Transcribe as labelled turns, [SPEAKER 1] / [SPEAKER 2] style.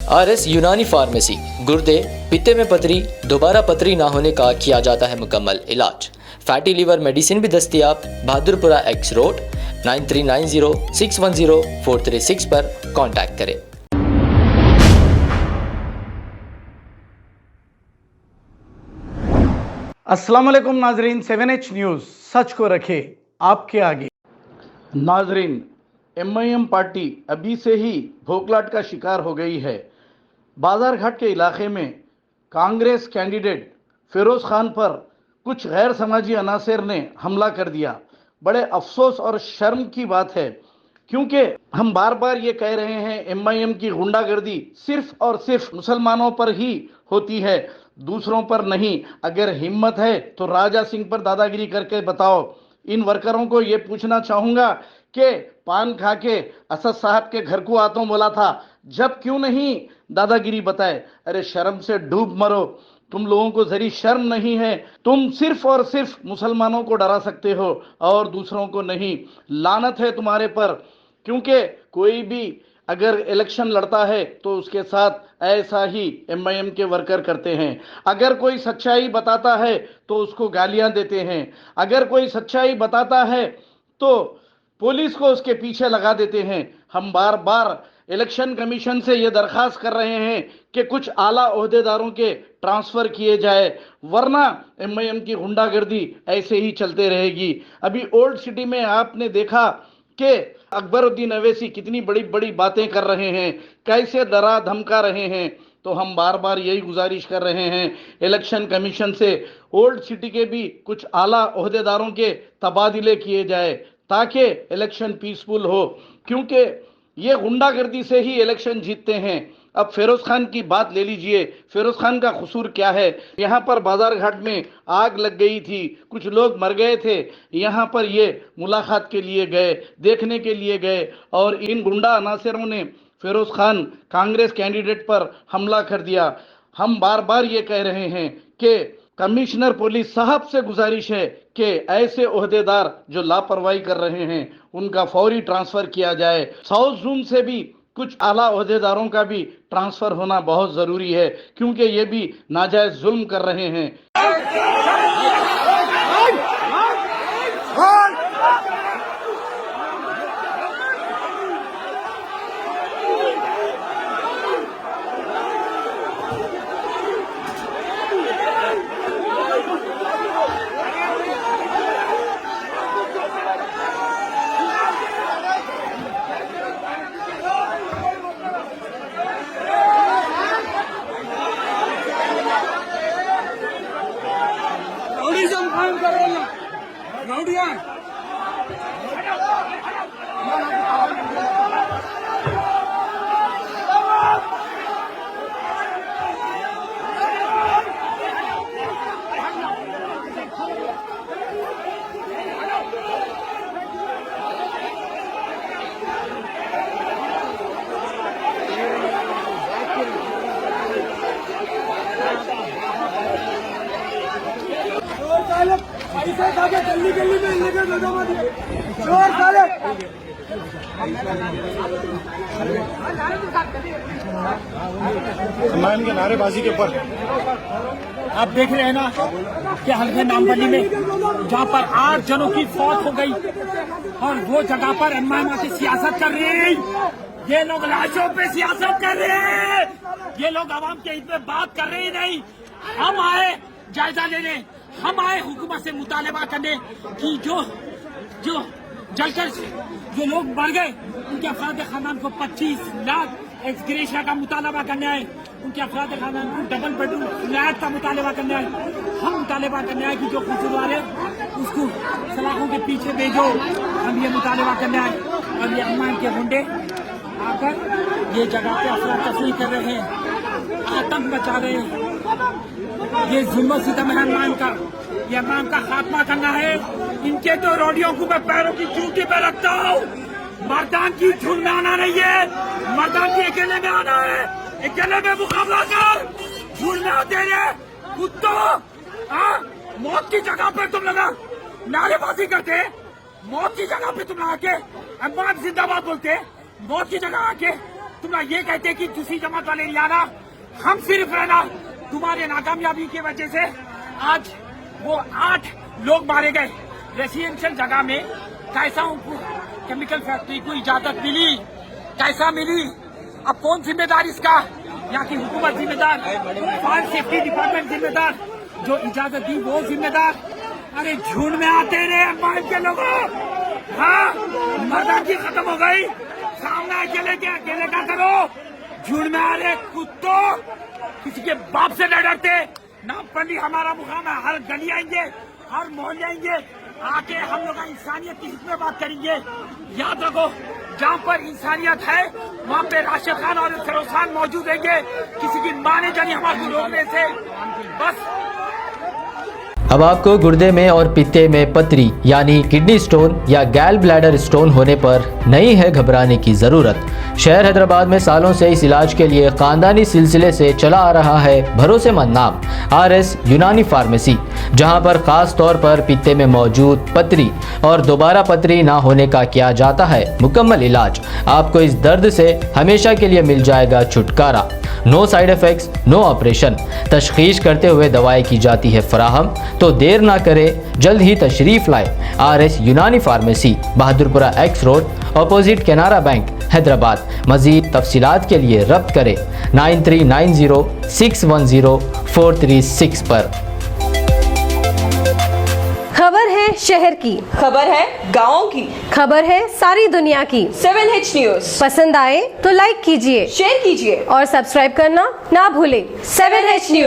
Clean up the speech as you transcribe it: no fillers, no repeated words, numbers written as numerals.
[SPEAKER 1] RS यूनानी pharmacy, गुर्दे, पित्ते में पथरी, दोबारा पथरी ना होने का किया जाता है मुकम्मल इलाज। फैटी लीवर मेडिसिन भी दस्तियाब। बहादुरपुरा X रोड 9390610436 पर कांटेक्ट करें।
[SPEAKER 2] अस्सलाम वालेकुम नाजरीन, 7H न्यूज़ सच को रखे आपके आगे। नाजरीन, MIM पार्टी अभी से ही भोखलाट का शिकार हो गई है। बाजारघाट के इलाके में कांग्रेस कैंडिडेट फिरोज खान पर कुछ गैर समाजी अनासर ने हमला कर दिया। बड़े अफसोस और शर्म की बात है, क्योंकि हम बार बार ये कह रहे हैं MIM की गुंडागर्दी सिर्फ और सिर्फ मुसलमानों पर ही होती है, दूसरों पर नहीं। अगर हिम्मत है तो राजा सिंह पर दादागिरी करके बताओ। इन वर्करों को ये पूछना चाहूंगा कि पान खा के असद साहब के घर को आतो बोला था, जब क्यों नहीं दादागिरी बताए? अरे शर्म से डूब मरो, तुम लोगों को जरी शर्म नहीं है। तुम सिर्फ और सिर्फ मुसलमानों को डरा सकते हो और दूसरों को नहीं। लानत है तुम्हारे पर, क्योंकि कोई भी अगर इलेक्शन लड़ता है तो उसके साथ ऐसा ही MIM के वर्कर करते हैं। अगर कोई सच्चाई बताता है तो उसको गालियां देते हैं। अगर कोई सच्चाई बताता है तो पुलिस को उसके पीछे लगा देते हैं। हम बार बार इलेक्शन कमीशन से यह दरखास्त कर रहे हैं कि कुछ आला ओहदेदारों के ट्रांसफर किए जाए, वरना MIM की गुंडागर्दी ऐसे ही चलते रहेगी। अभी ओल्ड सिटी में आपने देखा कि अकबरुद्दीन अवैसी कितनी बड़ी बड़ी बातें कर रहे हैं, कैसे डरा धमका रहे हैं। तो हम बार बार यही गुजारिश कर रहे हैं इलेक्शन कमीशन से, ओल्ड सिटी के भी कुछ आला ओहदेदारों के तबादले किए जाए ताकि इलेक्शन पीसफुल हो, क्योंकि ये गुंडागर्दी से ही इलेक्शन जीतते हैं। अब फिरोज खान की बात ले लीजिए, फिरोज खान का कसूर क्या है? यहाँ पर बाजारघाट में आग लग गई थी, कुछ लोग मर गए थे, यहाँ पर ये मुलाकात के लिए गए, देखने के लिए गए, और इन गुंडा अनासरों ने फिरोज खान कांग्रेस कैंडिडेट पर हमला कर दिया। हम बार बार ये कह रहे हैं कि कमिश्नर पुलिस साहब से गुजारिश है कि ऐसे ओहदेदार जो लापरवाही कर रहे हैं उनका फौरी ट्रांसफर किया जाए। साउथ जोन से भी कुछ आला ओहदेदारों का भी ट्रांसफर होना बहुत जरूरी है, क्योंकि ये भी नाजायज जुल्म कर रहे हैं।
[SPEAKER 3] गली गली में लेकर चोर साले
[SPEAKER 4] सम्मान के नारेबाजी के ऊपर
[SPEAKER 5] आप देख रहे हैं ना कि हल्के नामबली में जहाँ पर 8 जनों की फौत हो गई और वो जगह पर MIM की सियासत कर रही है। ये लोग लाशों पे सियासत कर रहे हैं, ये लोग आवाम के हित में बात कर रहे ही नहीं। हम आए जायजा लेने, हम आए हुकूमत से मुतालबा करने कि जो जलकर जो लोग मर गए उनके अफराद खानदान को 25 लाख एक्सग्रेशिया का मुतालबा करने आए, उनके अफराद खानदान को डबल बेडरूम फ्लैट का मुतालबा करने आए। हम मुतालबा करने आए कि जो कसूरवार है उसको सलाखों के पीछे भेजो। हम ये मुतालबा करने आए और ये MIM के गुंडे आकर ये जगह पे अफरा तफरी कर रहे हैं, आतंक मचा रहे हैं। ये जुल्म सितम है MIM का, ये MIM का खात्मा करना है। इनके तो रोडियों को मैं पैरों की चूटी पे रखता हूँ। मर्दान की झुंड में आना नहीं है, मर्दान की अकेले में आना है, अकेले में मुकाबला कर। झुंड में आते हैं कुत्तों, मौत की जगह पर तुम लगा नारेबाजी करते, मौत की जगह पे तुम लगा के MIM जिंदाबाद बोलते, मौत की जगह आके तुम ना ये कहते कि दूसरी जमात वाले नहीं आना, हम सिर्फ रहना। तुम्हारे नाकामयाबी की वजह से आज वो 8 लोग मारे गए रेसिडेंशियल जगह में। कैसा उनको केमिकल फैक्ट्री को इजाजत मिली, कैसा मिली? अब कौन जिम्मेदार इसका? यहाँ की हुकूमत जिम्मेदार, फायर सेफ्टी डिपार्टमेंट जिम्मेदार, जो इजाजत दी वो जिम्मेदार। अरे झुंड में आते रहे अम्बाई के लोगों, हाँ मर्दानगी खत्म हो गई। सामने अकेले के अकेले क्या करो? झुंड में आ रहे कुत्तों, किसी के बाप से न डरते। नामपल्ली हमारा मुकाम है, हर गली आएंगे, हर मोहल्ले आएंगे, आके हम लोग इंसानियत की हिस्से में बात करेंगे। याद रखो, जहाँ पर इंसानियत है वहाँ पे राशिद खान और फिरोज खान मौजूद रहेंगे। किसी की माँ ने जानी हमारे रोकने से। बस
[SPEAKER 1] अब आपको गुर्दे में और पित्ते में पथरी यानी किडनी स्टोन या गैल ब्लैडर स्टोन होने पर नहीं है घबराने की ज़रूरत। शहर हैदराबाद में सालों से इस इलाज के लिए ख़ानदानी सिलसिले से चला आ रहा है भरोसेमंद नाम RS यूनानी फार्मेसी, जहां पर ख़ास तौर पर पित्ते में मौजूद पथरी और दोबारा पथरी ना होने का किया जाता है मुकम्मल इलाज। आपको इस दर्द से हमेशा के लिए मिल जाएगा छुटकारा। No side effects, no operation. तशखीस करते हुए दवाएं की जाती है फराहम। तो देर ना करें, जल्द ही तशरीफ लाए RS यूनानी pharmacy, Bahadurpura X road, opposite Canara bank, Hyderabad. मज़ीद तफसीलात के लिए रब्त करें 9390610436 पर।
[SPEAKER 4] खबर है शहर की,
[SPEAKER 6] खबर है गाँव की,
[SPEAKER 4] खबर है सारी दुनिया की।
[SPEAKER 6] 7H न्यूज
[SPEAKER 4] पसंद आए तो लाइक कीजिए,
[SPEAKER 6] शेयर कीजिए
[SPEAKER 4] और सब्सक्राइब करना ना भूलें।
[SPEAKER 6] 7H news.